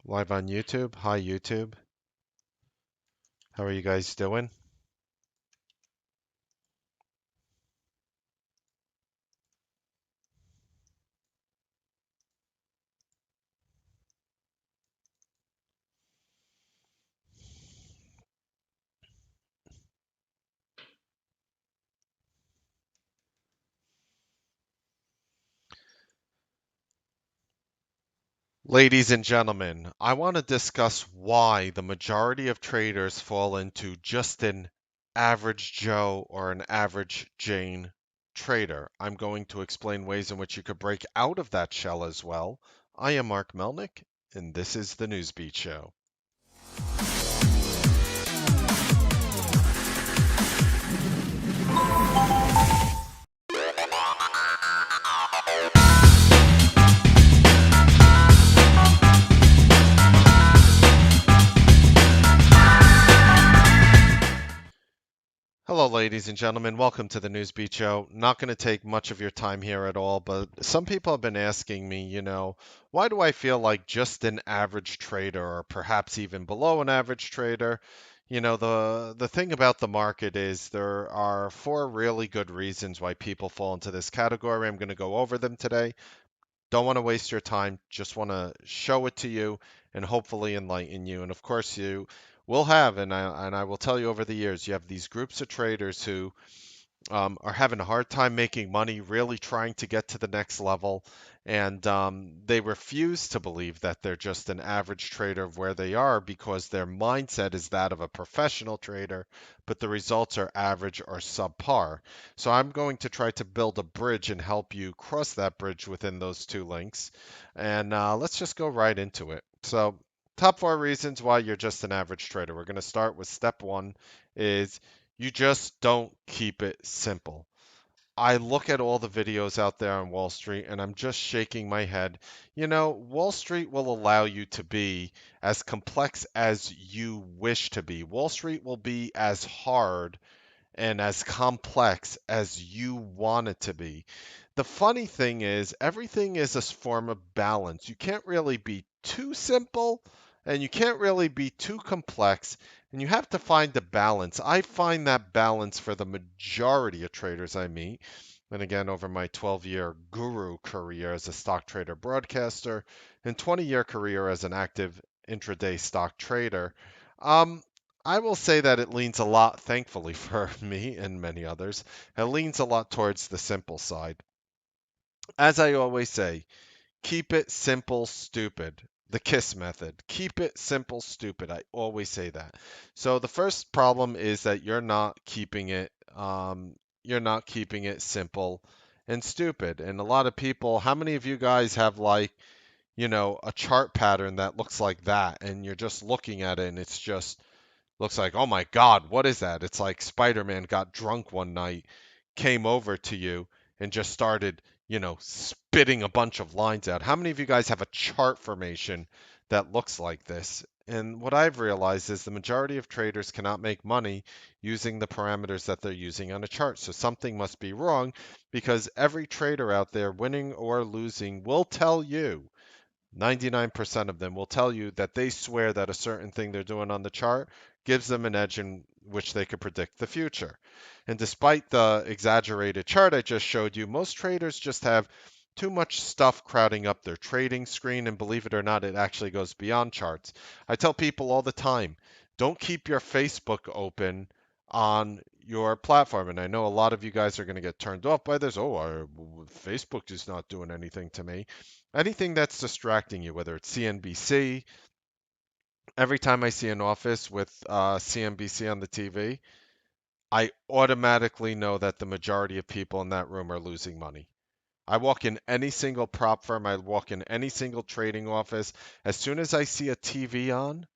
Live on YouTube. Hi, YouTube. How are you guys doing? Ladies and gentlemen, I want to discuss why the majority of traders fall into just an average Joe or an average Jane trader. I'm going to explain ways in which you could break out of that shell as well. I am Mark Melnick, and this is the Newsbeat Show. Hello, ladies and gentlemen. Welcome to the Newsbeat Show. Not going to take much of your time here at all, but some people have been asking me, why do I feel like just an average trader or perhaps even below an average trader? The thing about the market is there are four really good reasons why people fall into this category. I'm going to go over them today. Don't want to waste your time, just want to show it to you and hopefully enlighten you. And of course, you will have, and I will tell you over the years, you have these groups of traders who are having a hard time making money, really trying to get to the next level. And they refuse to believe that they're just an average trader of where they are because their mindset is that of a professional trader, but the results are average or subpar. So I'm going to try to build a bridge and help you cross that bridge within those two links. And let's just go right into it. So, top four reasons why you're just an average trader. We're going to start with step one is you just don't keep it simple. I look at all the videos out there on Wall Street and I'm just shaking my head. Wall Street will allow you to be as complex as you wish to be. Wall Street will be as hard and as complex as you want it to be. The funny thing is, everything is a form of balance. You can't really be too simple and you can't really be too complex, and you have to find the balance. I find that balance for the majority of traders I meet. And again, over my 12-year guru career as a stock trader broadcaster and 20-year career as an active intraday stock trader, um, I will say that it leans a lot, thankfully for me and many others, it leans a lot towards the simple side. As I always say, keep it simple, stupid. The KISS method. Keep it simple, stupid. I always say that. So the first problem is that you're not keeping it simple and stupid. And a lot of people, how many of you guys have like, a chart pattern that looks like that and you're just looking at it and it's just looks like, oh my God, what is that? It's like Spider-Man got drunk one night, came over to you, and just started, spitting a bunch of lines out. How many of you guys have a chart formation that looks like this? And what I've realized is the majority of traders cannot make money using the parameters that they're using on a chart. So something must be wrong because every trader out there, winning or losing, will tell you 99% of them will tell you that they swear that a certain thing they're doing on the chart gives them an edge in which they could predict the future. And despite the exaggerated chart I just showed you, most traders just have too much stuff crowding up their trading screen, and believe it or not, it actually goes beyond charts. I tell people all the time, don't keep your Facebook open on your platform. And I know a lot of you guys are going to get turned off by this. Oh, Facebook is not doing anything to me. Anything that's distracting you, whether it's CNBC, every time I see an office with CNBC on the TV, I automatically know that the majority of people in that room are losing money. I walk in any single prop firm, I walk in any single trading office. As soon as I see a TV on,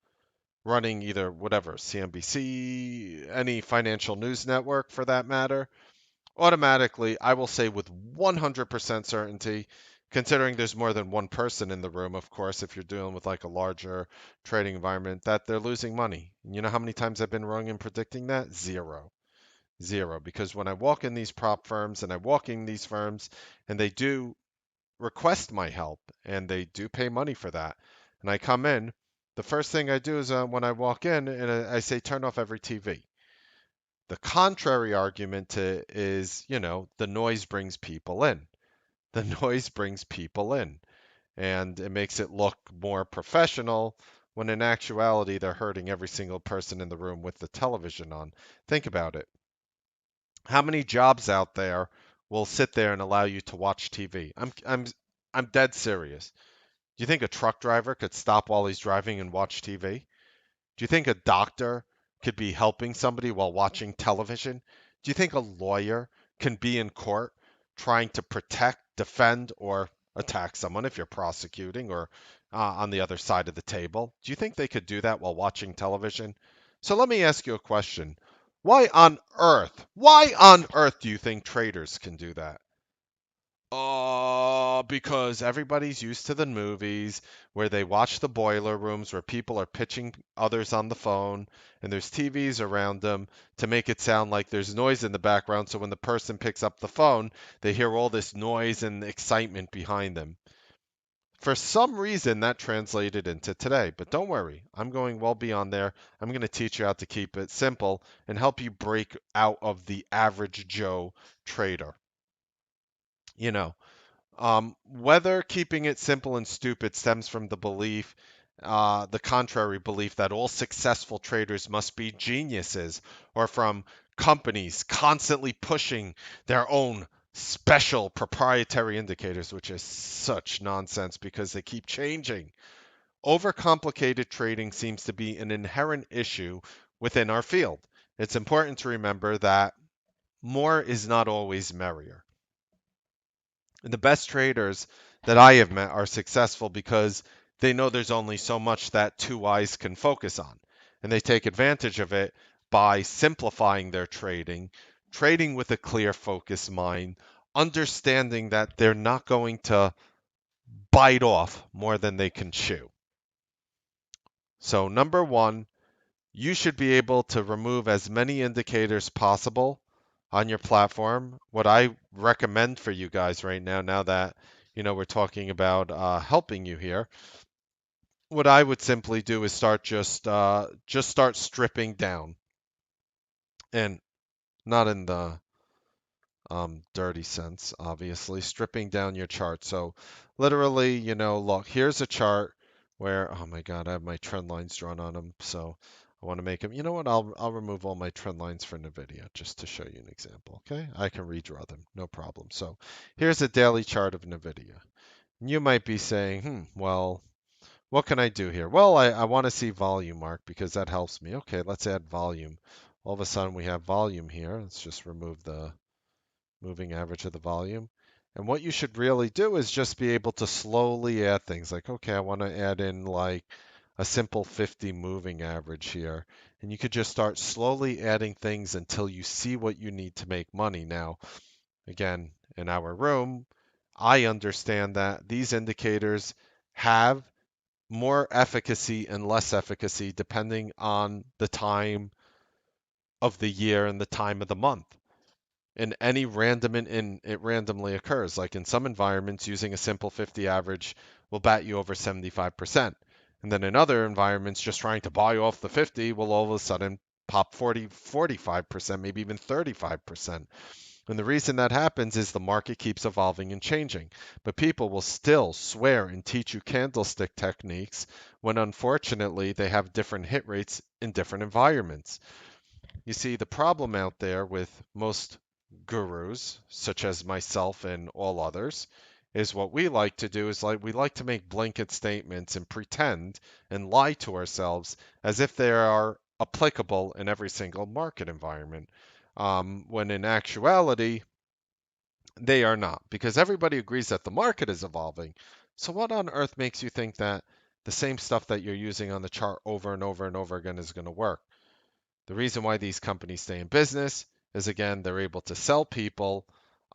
running either whatever, CNBC, any financial news network for that matter, automatically, I will say with 100% certainty, considering there's more than one person in the room, of course, if you're dealing with like a larger trading environment, that they're losing money. You know how many times I've been wrong in predicting that? Zero. Zero. Because when I walk in these prop firms and I walk in these firms and they do request my help and they do pay money for that, and I come in, The first thing I do is when I walk in and I say turn off every TV. The contrary argument is, the noise brings people in. The noise brings people in, and it makes it look more professional when in actuality they're hurting every single person in the room with the television on. Think about it. How many jobs out there will sit there and allow you to watch TV? I'm dead serious. Do you think a truck driver could stop while he's driving and watch TV? Do you think a doctor could be helping somebody while watching television? Do you think a lawyer can be in court trying to protect, defend, or attack someone if you're prosecuting or on the other side of the table? Do you think they could do that while watching television? So let me ask you a question. Why on earth do you think traders can do that? Oh, because everybody's used to the movies where they watch the boiler rooms where people are pitching others on the phone and there's TVs around them to make it sound like there's noise in the background. So when the person picks up the phone, they hear all this noise and excitement behind them. For some reason, that translated into today. But don't worry, I'm going well beyond there. I'm going to teach you how to keep it simple and help you break out of the average Joe trader. You know, whether keeping it simple and stupid stems from the belief, the contrary belief that all successful traders must be geniuses, or from companies constantly pushing their own special proprietary indicators, which is such nonsense because they keep changing. Overcomplicated trading seems to be an inherent issue within our field. It's important to remember that more is not always merrier. The best traders that I have met are successful because they know there's only so much that two eyes can focus on. And they take advantage of it by simplifying their trading, trading with a clear, focused mind, understanding that they're not going to bite off more than they can chew. So, number one, you should be able to remove as many indicators possible on your platform. What I recommend for you guys right now, now that we're talking about helping you here, what I would simply do is just start stripping down, and not in the dirty sense, obviously, stripping down your chart. So literally, look, here's a chart where, oh my God, I have my trend lines drawn on them. So I want to make them, you know what? I'll remove all my trend lines for NVIDIA just to show you an example. Okay. I can redraw them, no problem. So here's a daily chart of NVIDIA. You might be saying, well, what can I do here? Well, I want to see volume, Mark, because that helps me. Okay, let's add volume. All of a sudden we have volume here. Let's just remove the moving average of the volume. And what you should really do is just be able to slowly add things like, okay, I want to add in like a simple 50 moving average here. And you could just start slowly adding things until you see what you need to make money. Now, again, in our room, I understand that these indicators have more efficacy and less efficacy depending on the time of the year and the time of the month. In any random in it randomly occurs. Like in some environments, using a simple 50 average will bat you over 75%. And then in other environments, just trying to buy off the 50 will all of a sudden pop 40, 45%, maybe even 35%. And the reason that happens is the market keeps evolving and changing. But people will still swear and teach you candlestick techniques when unfortunately they have different hit rates in different environments. You see, the problem out there with most gurus, such as myself and all others, is what we like to do is we like to make blanket statements and pretend and lie to ourselves as if they are applicable in every single market environment, when in actuality they are not, because everybody agrees that the market is evolving. So what on earth makes you think that the same stuff that you're using on the chart over and over and over again is going to work? The reason why these companies stay in business is again they're able to sell people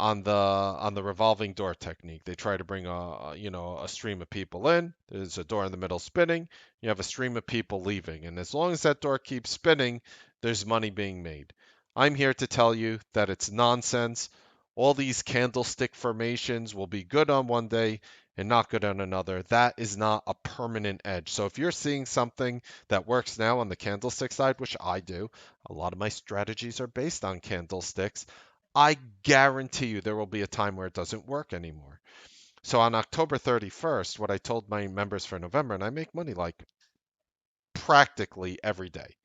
on the revolving door technique. They try to bring a stream of people in. There's a door in the middle spinning. You have a stream of people leaving, and as long as that door keeps spinning, there's money being made. I'm here to tell you that it's nonsense. All these candlestick formations will be good on one day, and not good on another, that is not a permanent edge. So if you're seeing something that works now on the candlestick side, which I do, a lot of my strategies are based on candlesticks. I guarantee you there will be a time where it doesn't work anymore. So on October 31st, what I told my members for November, and I make money like practically every day,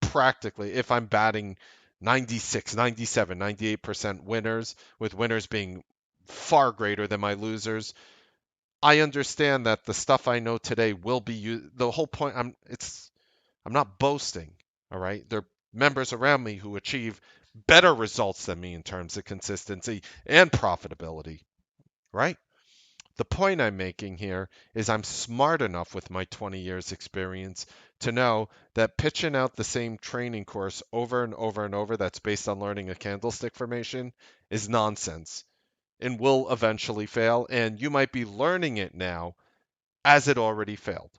practically, if I'm batting 96, 97, 98% winners, with winners being far greater than my losers, I understand that the stuff I know today will be used. The whole point, I'm not boasting, all right? There are members around me who achieve better results than me in terms of consistency and profitability, right? The point I'm making here is I'm smart enough with my 20 years experience to know that pitching out the same training course over and over and over that's based on learning a candlestick formation is nonsense and will eventually fail. And you might be learning it now as it already failed.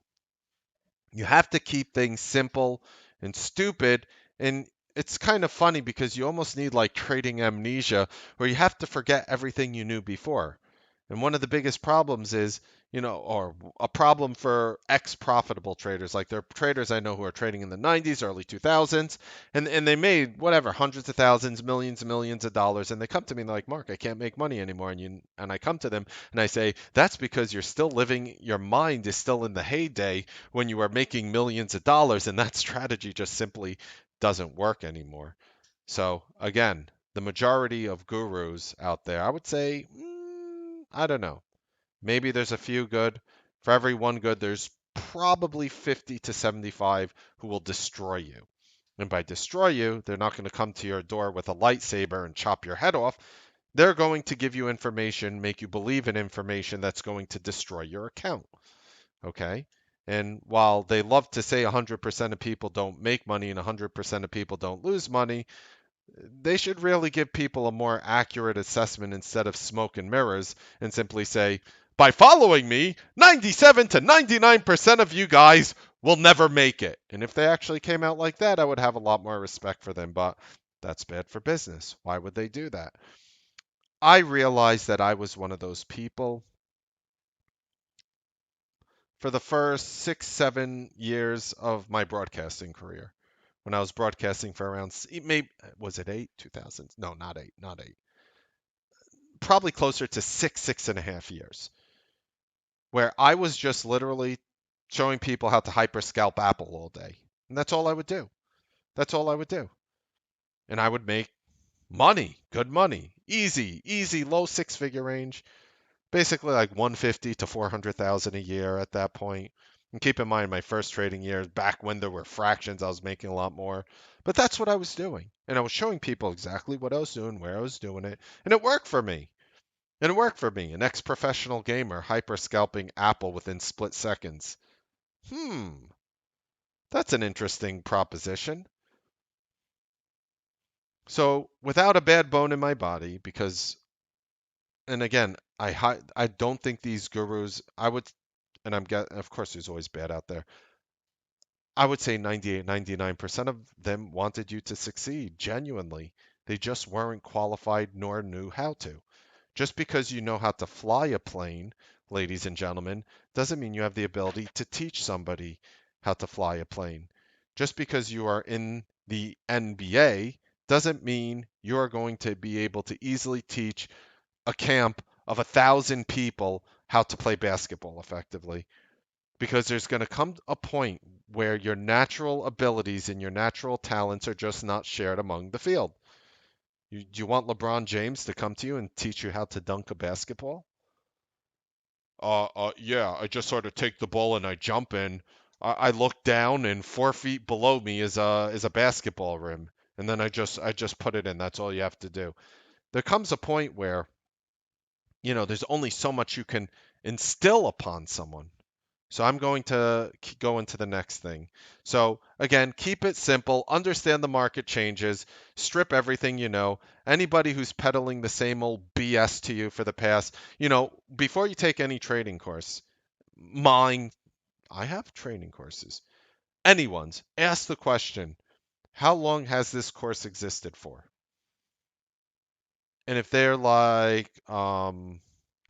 You have to keep things simple and stupid. And it's kind of funny because you almost need like trading amnesia where you have to forget everything you knew before. And one of the biggest problems is, or a problem for ex profitable traders, like there are traders I know who are trading in the 90s, early 2000s, and they made whatever, hundreds of thousands, millions and millions of dollars. And they come to me and they're like, Mark, I can't make money anymore. And I come to them and I say, that's because you're still living, your mind is still in the heyday when you are making millions of dollars, and that strategy just simply doesn't work anymore. So again, the majority of gurus out there, I would say, I don't know. Maybe there's a few good. For every one good, there's probably 50 to 75 who will destroy you. And by destroy you, they're not going to come to your door with a lightsaber and chop your head off. They're going to give you information, make you believe in information that's going to destroy your account. Okay. And while they love to say 100% of people don't make money and 100% of people don't lose money, they should really give people a more accurate assessment instead of smoke and mirrors and simply say, by following me, 97 to 99% of you guys will never make it. And if they actually came out like that, I would have a lot more respect for them. But that's bad for business. Why would they do that? I realized that I was one of those people for the first 6, 7 years of my broadcasting career. When I was broadcasting for around, maybe, was it eight, 2000? No, not eight, not eight. Probably closer to 6, 6.5 years, where I was just literally showing people how to hyper scalp Apple all day. And that's all I would do. That's all I would do. And I would make money, good money, easy, easy, low six-figure range. Basically like 150 to 400,000 a year at that point. And keep in mind my first trading years back when there were fractions, I was making a lot more. But that's what I was doing. And I was showing people exactly what I was doing, where I was doing it, and it worked for me. And it worked for me, an ex-professional gamer hyper scalping Apple within split seconds. Hmm, that's an interesting proposition. So, without a bad bone in my body, because, and again, I don't think these gurus, I would, and of course, there's always bad out there. I would say 98, 99% of them wanted you to succeed genuinely. They just weren't qualified nor knew how to. Just because you know how to fly a plane, ladies and gentlemen, doesn't mean you have the ability to teach somebody how to fly a plane. Just because you are in the NBA doesn't mean you're going to be able to easily teach a camp of 1,000 people how to play basketball effectively, because there's going to come a point where your natural abilities and your natural talents are just not shared among the field. Do you want LeBron James to come to you and teach you how to dunk a basketball? Yeah, I just sort of take the ball and I jump in. I look down and 4 feet below me is a basketball rim, and then I just put it in. That's all you have to do. There comes a point where there's only so much you can instill upon someone. So I'm going to go into the next thing. So again, keep it simple, understand the market changes, strip everything you know. Anybody who's peddling the same old BS to you for the past, before you take any trading course, mine, I have training courses. Anyone's, ask the question, how long has this course existed for? And if they're like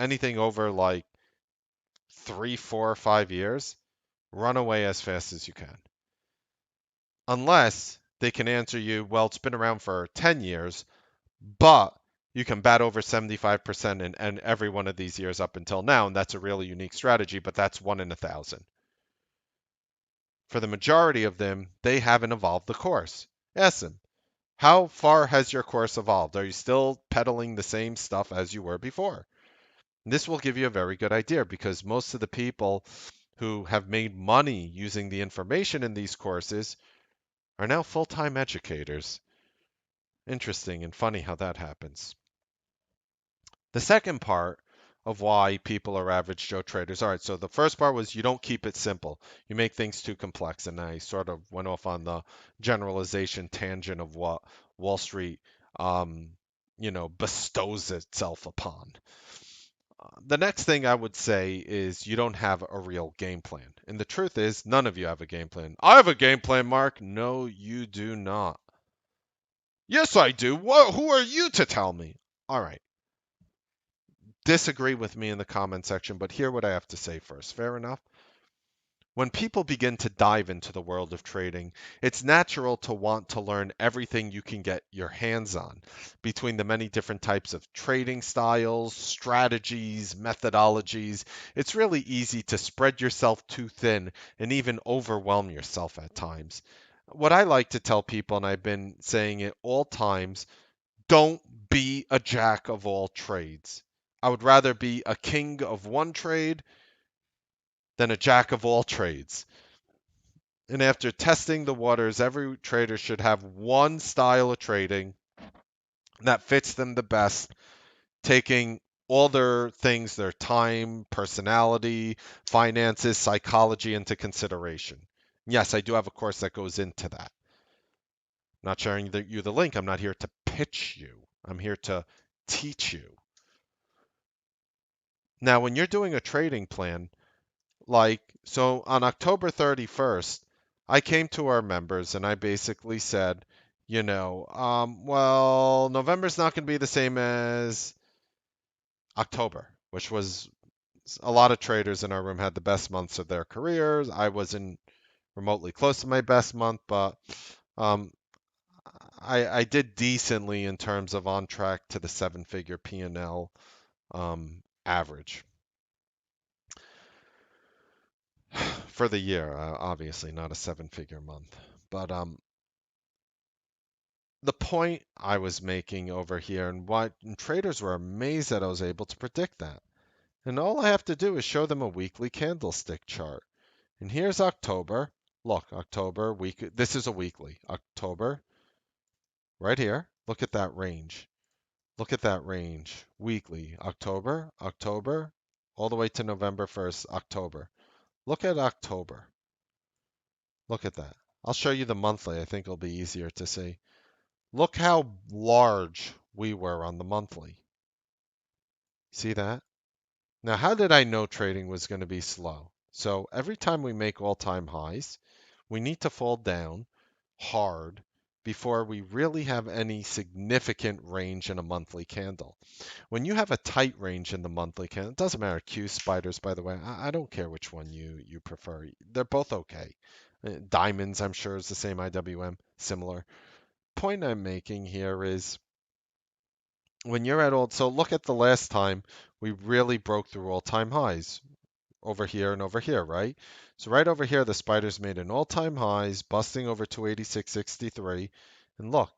anything over like 3, 4, 5 years, run away as fast as you can. Unless they can answer you, well, it's been around for 10 years, but you can bat over 75% in every one of these years up until now, and that's a really unique strategy, but that's 1 in 1,000. For the majority of them, they haven't evolved the course. Ask them, how far has your course evolved? Are you still peddling the same stuff as you were before? And this will give you a very good idea because most of the people who have made money using the information in these courses are now full-time educators. Interesting and funny how that happens. The second part of why people are average Joe traders. All right, so the first part was you don't keep it simple. You make things too complex. And I sort of went off on the generalization tangent of what Wall Street, um, bestows itself upon. The next thing I would say is you don't have a real game plan. And the truth is, none of you have a game plan. I have a game plan, Mark. No, you do not. Yes, I do. Who are you to tell me? All right. Disagree with me in the comment section, but hear what I have to say first. Fair enough? When people begin to dive into the world of trading, it's natural to want to learn everything you can get your hands on between the many different types of trading styles, strategies, methodologies. It's really easy to spread yourself too thin and even overwhelm yourself at times. What I like to tell people, and I've been saying it all times, don't be a jack of all trades. I would rather be a king of one trade than a jack of all trades. And after testing the waters, every trader should have one style of trading that fits them the best, taking all their things, their time, personality, finances, psychology into consideration. Yes, I do have a course that goes into that. I'm not sharing you the link. I'm not here to pitch you. I'm here to teach you. Now, when you're doing a trading plan, so on October 31st, I came to our members and I basically said, well, November's not going to be the same as October, which was a lot of traders in our room had the best months of their careers. I wasn't remotely close to my best month, but um, I did decently in terms of on track to the seven-figure P&L average for the year. Obviously, not a seven-figure month, but the point I was making over here and traders were amazed that I was able to predict that. And all I have to do is show them a weekly candlestick chart. And here's October. Look, October week. This is a weekly. October, right here. Look at that range. Look at that range. Weekly. October, October, all the way to November 1st, October. Look at October. Look at that. I'll show you the monthly. I think it'll be easier to see. Look how large we were on the monthly. See that? Now, how did I know trading was going to be slow? So every time we make all-time highs, we need to fall down hard before we really have any significant range in a monthly candle. When you have a tight range in the monthly candle, it doesn't matter. Q spiders, by the way, I don't care which one you prefer. They're both okay. Diamonds, I'm sure, is the same IWM, similar. Point I'm making here is when you're at all, so look at the last time we really broke through all-time highs over here and over here, right? So right over here, the spiders made an all-time highs, busting over 286.63. And look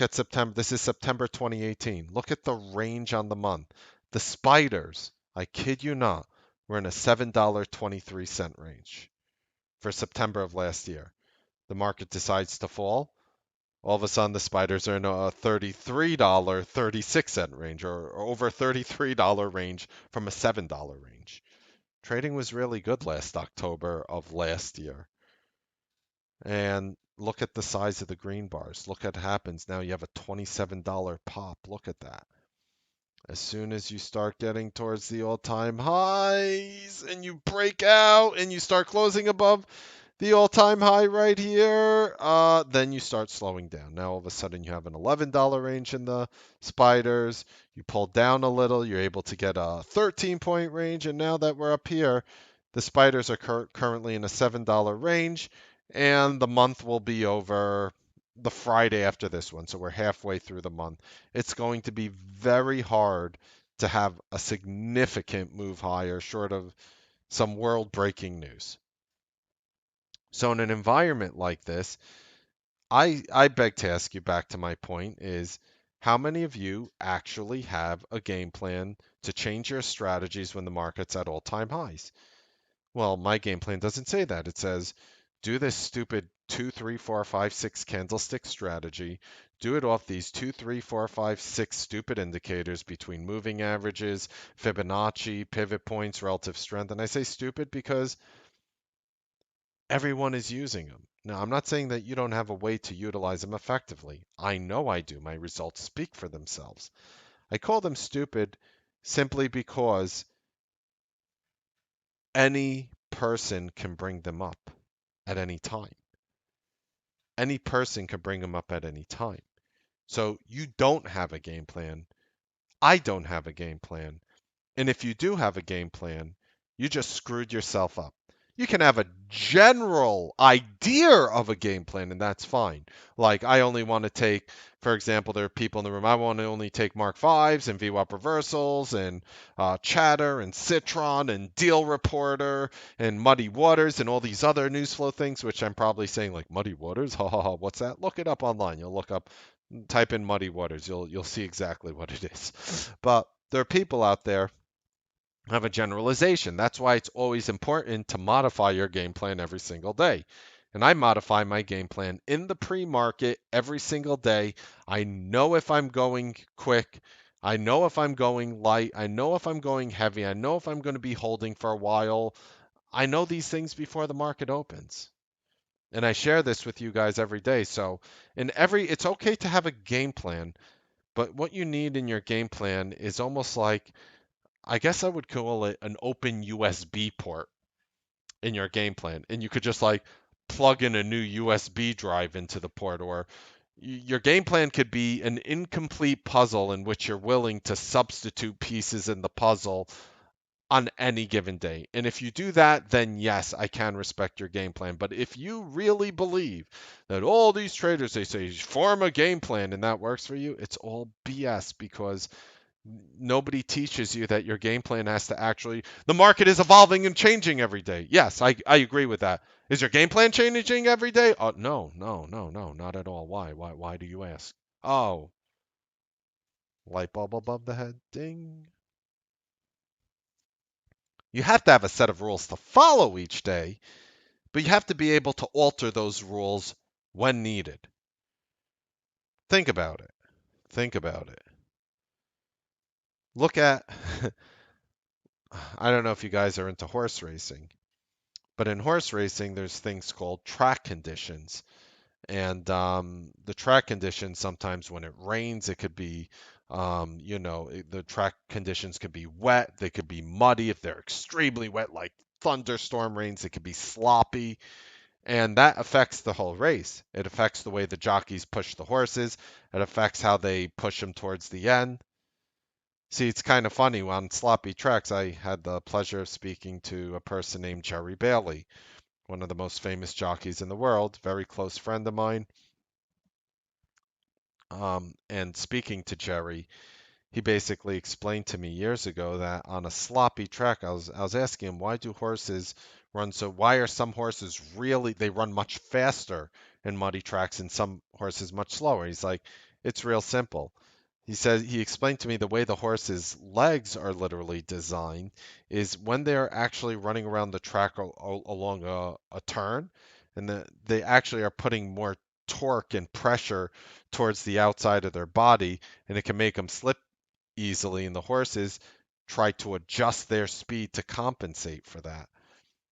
at September. This is September 2018. Look at the range on the month. The spiders, I kid you not, were in a $7.23 range for September of last year. The market decides to fall. All of a sudden, the spiders are in a $33.36 range or over $33 range from a $7 range. Trading was really good last October of last year. And look at the size of the green bars. Look what happens. Now you have a $27 pop. Look at that. As soon as you start getting towards the all-time highs and you break out and you start closing above, the all-time high right here, then you start slowing down. Now all of a sudden you have an $11 range in the spiders. You pull down a little, you're able to get a 13-point range, and now that we're up here, the spiders are currently in a $7 range, and the month will be over the Friday after this one. So we're halfway through the month. It's going to be very hard to have a significant move higher short of some world-breaking news. So in an environment like this, I beg to ask you, back to my point, is how many of you actually have a game plan to change your strategies when the market's at all-time highs? Well, my game plan doesn't say that. It says do this stupid 2, 3, 4, 5, 6 candlestick strategy. Do it off these 2, 3, 4, 5, 6 stupid indicators between moving averages, Fibonacci, pivot points, relative strength. And I say stupid because everyone is using them. Now, I'm not saying that you don't have a way to utilize them effectively. I know I do. My results speak for themselves. I call them stupid simply because any person can bring them up at any time. Any person can bring them up at any time. So you don't have a game plan. I don't have a game plan. And if you do have a game plan, you just screwed yourself up. You can have a general idea of a game plan, and that's fine. Like, I only want to take, for example, there are people in the room, I want to only take Mark 5s and VWAP reversals and Chatter and Citron and Deal Reporter and Muddy Waters and all these other news flow things, which I'm probably saying, like, Muddy Waters? Ha ha ha, what's that? Look it up online. You'll look up, type in Muddy Waters. You'll see exactly what it is. But there are people out there have a generalization. That's why it's always important to modify your game plan every single day. And I modify my game plan in the pre market every single day. I know if I'm going quick. I know if I'm going light. I know if I'm going heavy. I know if I'm going to be holding for a while. I know these things before the market opens. And I share this with you guys every day. So, it's okay to have a game plan, but what you need in your game plan is almost like, I guess I would call it an open USB port in your game plan. And you could just like plug in a new USB drive into the port, or your game plan could be an incomplete puzzle in which you're willing to substitute pieces in the puzzle on any given day. And if you do that, then yes, I can respect your game plan. But if you really believe that all these traders, they say form a game plan and that works for you, it's all BS, because nobody teaches you that your game plan has to actually, the market is evolving and changing every day. Yes, I agree with that. Is your game plan changing every day? Oh, no, no, no, no, not at all. Why do you ask? Oh, light bulb above the head. Ding. You have to have a set of rules to follow each day, but you have to be able to alter those rules when needed. Think about it. Think about it. Look at, I don't know if you guys are into horse racing, but in horse racing, there's things called track conditions. And the track conditions, sometimes when it rains, it could be, the track conditions could be wet. They could be muddy. If they're extremely wet, like thunderstorm rains, it could be sloppy. And that affects the whole race. It affects the way the jockeys push the horses. It affects how they push them towards the end. See, it's kind of funny. On sloppy tracks, I had the pleasure of speaking to a person named Jerry Bailey, one of the most famous jockeys in the world, very close friend of mine. And speaking to Jerry, he basically explained to me years ago that on a sloppy track, I was asking him, why do horses run so? Why are some horses really, they run much faster in muddy tracks and some horses much slower? He's like, it's real simple. He explained to me the way the horse's legs are literally designed is when they're actually running around the track along a turn, and they actually are putting more torque and pressure towards the outside of their body, and it can make them slip easily, and the horses try to adjust their speed to compensate for that.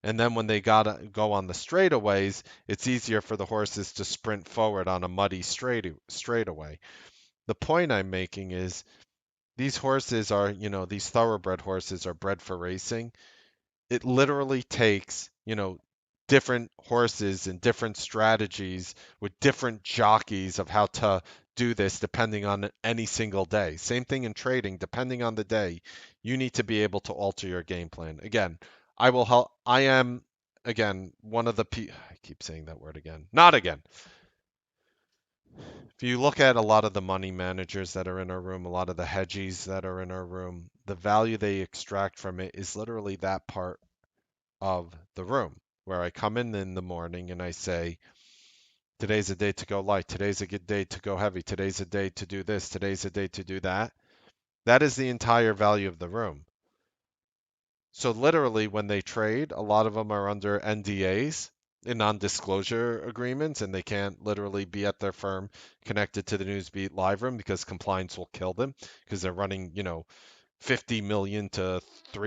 And then when they gotta go on the straightaways, it's easier for the horses to sprint forward on a muddy straightaway. The point I'm making is these horses are, these thoroughbred horses are bred for racing. It literally takes, different horses and different strategies with different jockeys of how to do this depending on any single day. Same thing in trading, depending on the day, you need to be able to alter your game plan. Again, I will help. I am, again, one of the I keep saying that word again. Not again. If you look at a lot of the money managers that are in our room, a lot of the hedgies that are in our room, the value they extract from it is literally that part of the room where I come in the morning and I say, today's a day to go light, today's a good day to go heavy, today's a day to do this, today's a day to do that. That is the entire value of the room. So literally when they trade, a lot of them are under NDAs in non-disclosure agreements, and they can't literally be at their firm connected to the Newsbeat live room because compliance will kill them because they're running, 50 million to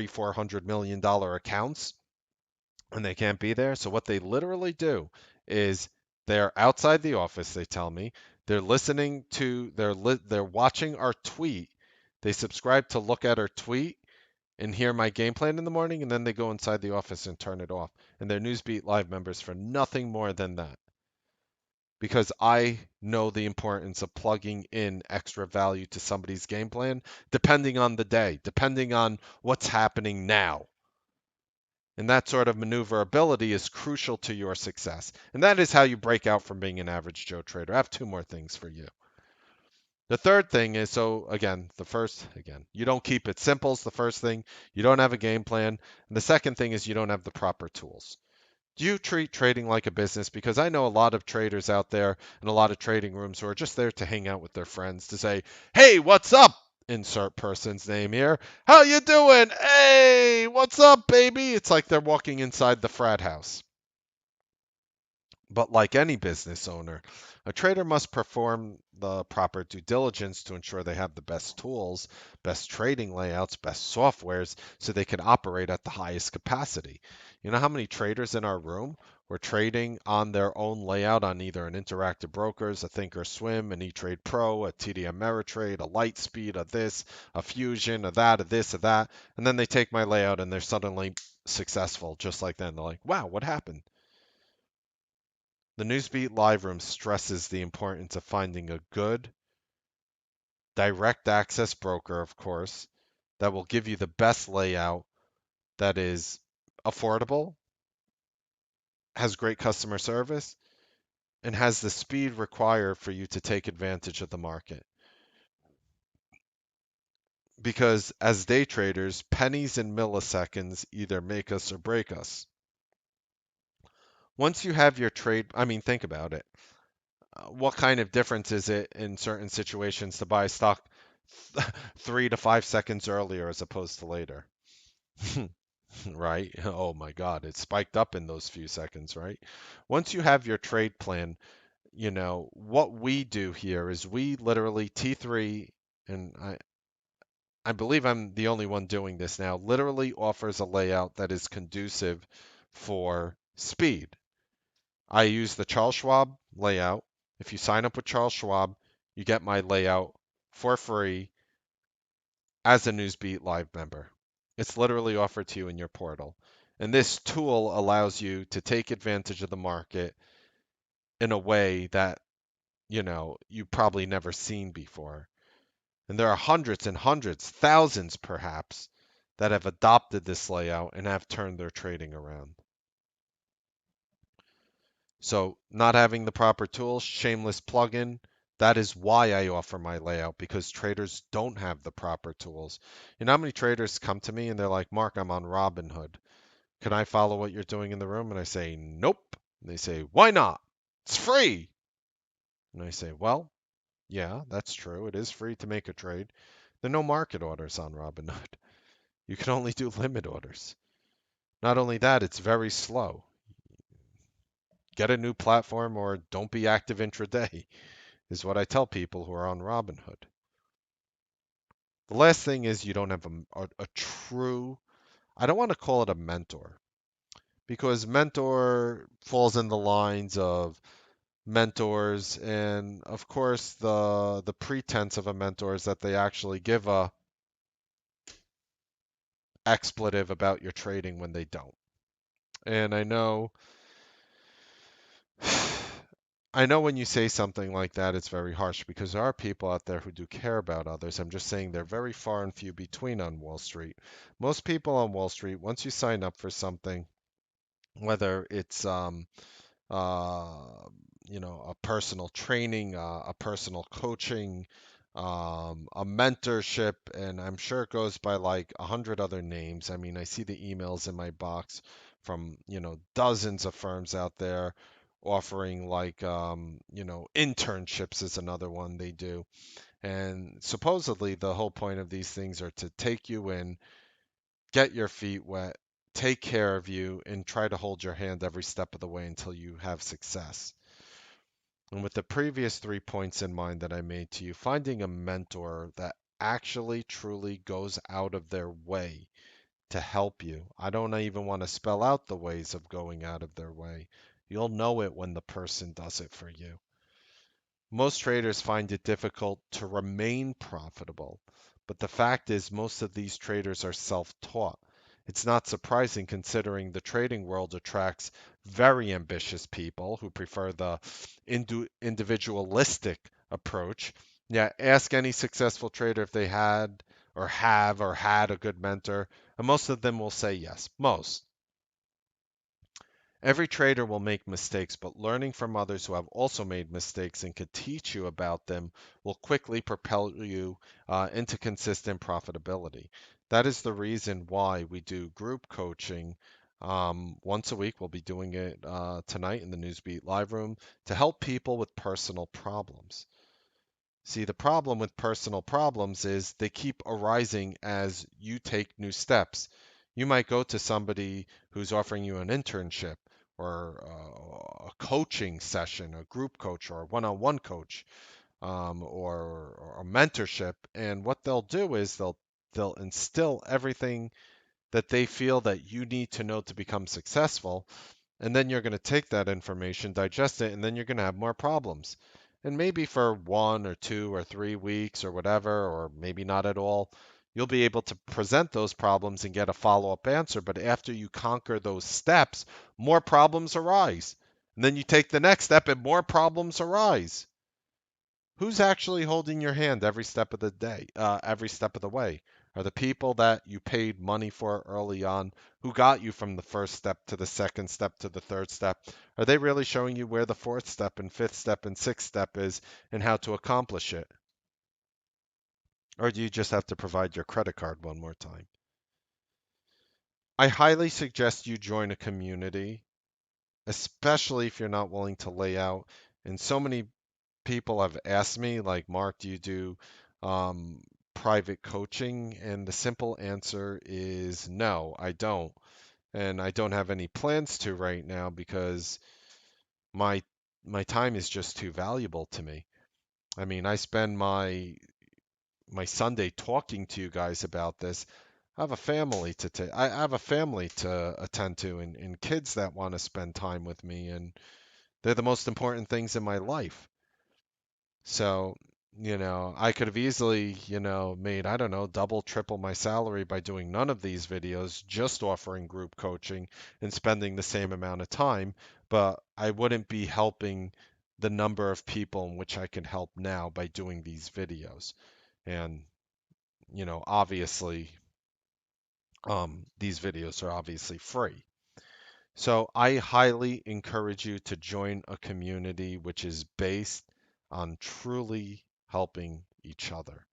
400 million dollar accounts and they can't be there. So what they literally do is they're outside the office, they tell me. They're listening to they're watching our tweet. They subscribe to look at our tweet and hear my game plan in the morning, and then they go inside the office and turn it off. And they're Newsbeat Live members for nothing more than that. Because I know the importance of plugging in extra value to somebody's game plan, depending on the day, depending on what's happening now. And that sort of maneuverability is crucial to your success. And that is how you break out from being an average Joe trader. I have two more things for you. The third thing is, so again, you don't keep it simple is the first thing. You don't have a game plan. And the second thing is you don't have the proper tools. Do you treat trading like a business? Because I know a lot of traders out there and a lot of trading rooms who are just there to hang out with their friends to say, "Hey, what's up?" Insert person's name here. "How you doing? Hey, what's up, baby?" It's like they're walking inside the frat house. But like any business owner, a trader must perform the proper due diligence to ensure they have the best tools, best trading layouts, best softwares so they can operate at the highest capacity. You know how many traders in our room were trading on their own layout on either an Interactive Brokers, a Thinkorswim, an E-Trade Pro, a TD Ameritrade, a Lightspeed, a this, a Fusion, a that, a this, a that, and then they take my layout and they're suddenly successful just like that. And they're like, "Wow, what happened?" The Newsbeat Live Room stresses the importance of finding a good, direct access broker, of course, that will give you the best layout that is affordable, has great customer service, and has the speed required for you to take advantage of the market. Because as day traders, pennies and milliseconds either make us or break us. Once you have your trade, I mean, think about it. What kind of difference is it in certain situations to buy stock 3 to 5 seconds earlier as opposed to later? Right? Oh my God, it spiked up in those few seconds, right? Once you have your trade plan, what we do here is we literally T3, and I believe I'm the only one doing this now, literally offers a layout that is conducive for speed. I use the Charles Schwab layout. If you sign up with Charles Schwab, you get my layout for free as a Newsbeat Live member. It's literally offered to you in your portal. And this tool allows you to take advantage of the market in a way that, you've probably never seen before. And there are hundreds and hundreds, thousands perhaps, that have adopted this layout and have turned their trading around. So not having the proper tools, shameless plugin, that is why I offer my layout because traders don't have the proper tools. You know how many traders come to me and they're like, "Mark, I'm on Robinhood. Can I follow what you're doing in the room?" And I say, "Nope." And they say, "Why not? It's free." And I say, "Well, yeah, that's true. It is free to make a trade. There are no market orders on Robinhood. You can only do limit orders. Not only that, it's very slow. Get a new platform or don't be active intraday," is what I tell people who are on Robinhood. The last thing is you don't have a true, I don't want to call it a mentor, because mentor falls in the lines of mentors, and of course the pretense of a mentor is that they actually give a expletive about your trading when they don't. And I know I know when you say something like that, it's very harsh because there are people out there who do care about others. I'm just saying they're very far and few between on Wall Street. Most people on Wall Street, once you sign up for something, whether it's uh, a personal training, a personal coaching, a mentorship, and I'm sure it goes by like 100 other names. I mean, I see the emails in my box from, dozens of firms out there offering like, internships is another one they do. And supposedly the whole point of these things are to take you in, get your feet wet, take care of you, and try to hold your hand every step of the way until you have success. And with the previous 3 points in mind that I made to you, finding a mentor that actually truly goes out of their way to help you. I don't even want to spell out the ways of going out of their way. You'll know it when the person does it for you. Most traders find it difficult to remain profitable, but the fact is, most of these traders are self taught. It's not surprising considering the trading world attracts very ambitious people who prefer the individualistic approach. Yeah, ask any successful trader if they had a good mentor, and most of them will say yes. Most. Every trader will make mistakes, but learning from others who have also made mistakes and could teach you about them will quickly propel you into consistent profitability. That is the reason why we do group coaching once a week. We'll be doing it tonight in the Newsbeat live room to help people with personal problems. See, the problem with personal problems is they keep arising as you take new steps. You might go to somebody who's offering you an internship or a coaching session, a group coach or a one-on-one coach, or a mentorship, and what they'll do is they'll instill everything that they feel that you need to know to become successful, and then you're going to take that information, digest it, and then you're going to have more problems. And maybe for 1 or 2 or 3 weeks or whatever, or maybe not at all, you'll be able to present those problems and get a follow up answer. But after you conquer those steps, more problems arise. And then you take the next step and more problems arise. Who's actually holding your hand every step of the day, every step of the way? Are the people that you paid money for early on, who got you from the first step to the second step to the third step? Are they really showing you where the fourth step and fifth step and sixth step is and how to accomplish it? Or do you just have to provide your credit card one more time? I highly suggest you join a community, especially if you're not willing to lay out. And so many people have asked me, like, Mark, do you do um, private coaching? And the simple answer is no, I don't. And I don't have any plans to right now because my my time is just too valuable to me. I mean, I spend my Sunday talking to you guys about this. I have a family to take. I have a family to attend to, and kids that want to spend time with me, and they're the most important things in my life. So, I could have easily, made, I don't know, double, triple my salary by doing none of these videos, just offering group coaching and spending the same amount of time, but I wouldn't be helping the number of people in which I can help now by doing these videos. And, obviously, these videos are obviously free. So I highly encourage you to join a community which is based on truly helping each other.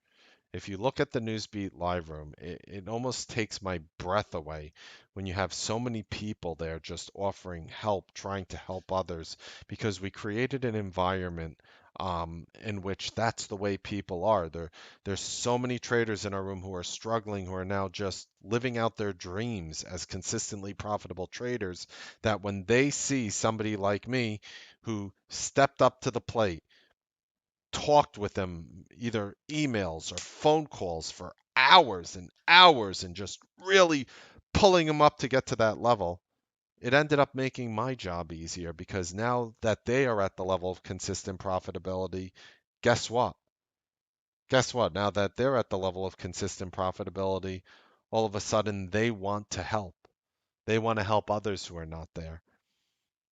If you look at the Newsbeat live room, it almost takes my breath away when you have so many people there just offering help, trying to help others, because we created an environment in which that's the way people are. There's so many traders in our room who are struggling, who are now just living out their dreams as consistently profitable traders, that when they see somebody like me who stepped up to the plate, talked with them, either emails or phone calls for hours and hours, and just really pulling them up to get to that level, it ended up making my job easier because now that they are at the level of consistent profitability, guess what? Guess what? Now that they're at the level of consistent profitability, all of a sudden they want to help. They want to help others who are not there.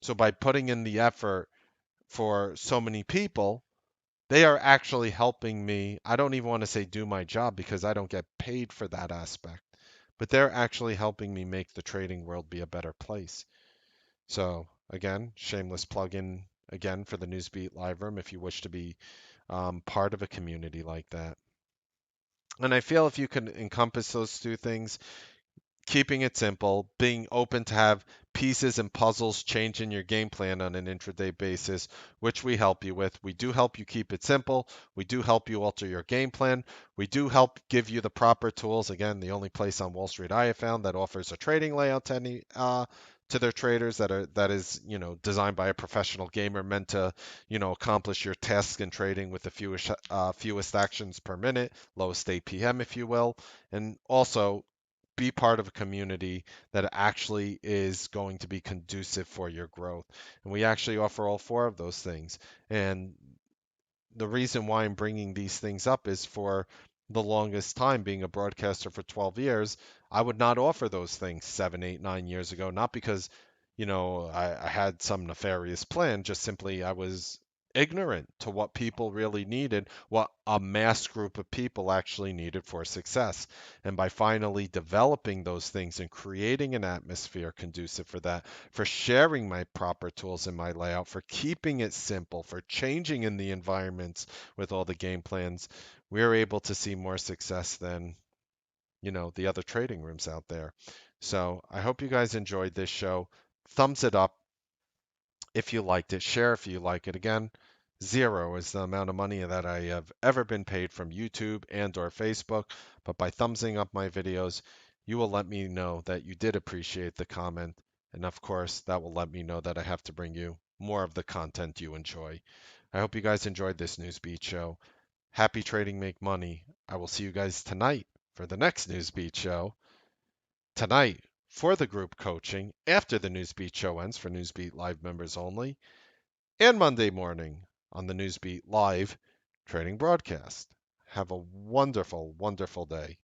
So by putting in the effort for so many people, they are actually helping me. I don't even want to say do my job because I don't get paid for that aspect, but they're actually helping me make the trading world be a better place. So again, shameless plug in again for the Newsbeat Live Room if you wish to be part of a community like that. And I feel if you can encompass those two things, keeping it simple, being open to have pieces and puzzles change in your game plan on an intraday basis, which we help you with. We do help you keep it simple. We do help you alter your game plan. We do help give you the proper tools. Again, the only place on Wall Street I have found that offers a trading layout to any to their traders that is designed by a professional gamer meant to accomplish your tasks in trading with the fewest actions per minute, lowest APM if you will, and also be part of a community that actually is going to be conducive for your growth. And we actually offer all four of those things. And the reason why I'm bringing these things up is for the longest time, being a broadcaster for 12 years, I would not offer those things 7, 8, 9 years ago. Not because, I had some nefarious plan, just simply I was ignorant to what people really needed, what a mass group of people actually needed for success. And by finally developing those things and creating an atmosphere conducive for that, for sharing my proper tools in my layout, for keeping it simple, for changing in the environments with all the game plans, we're able to see more success than, the other trading rooms out there. So I hope you guys enjoyed this show. Thumbs it up if you liked it. Share if you like it. Again, zero is the amount of money that I have ever been paid from YouTube and or Facebook. But by thumbsing up my videos, you will let me know that you did appreciate the comment. And of course, that will let me know that I have to bring you more of the content you enjoy. I hope you guys enjoyed this Newsbeat show. Happy trading, make money. I will see you guys tonight for the next Newsbeat show. Tonight for the group coaching after the Newsbeat show ends for Newsbeat Live members only, and Monday morning on the Newsbeat Live trading broadcast. Have a wonderful, wonderful day.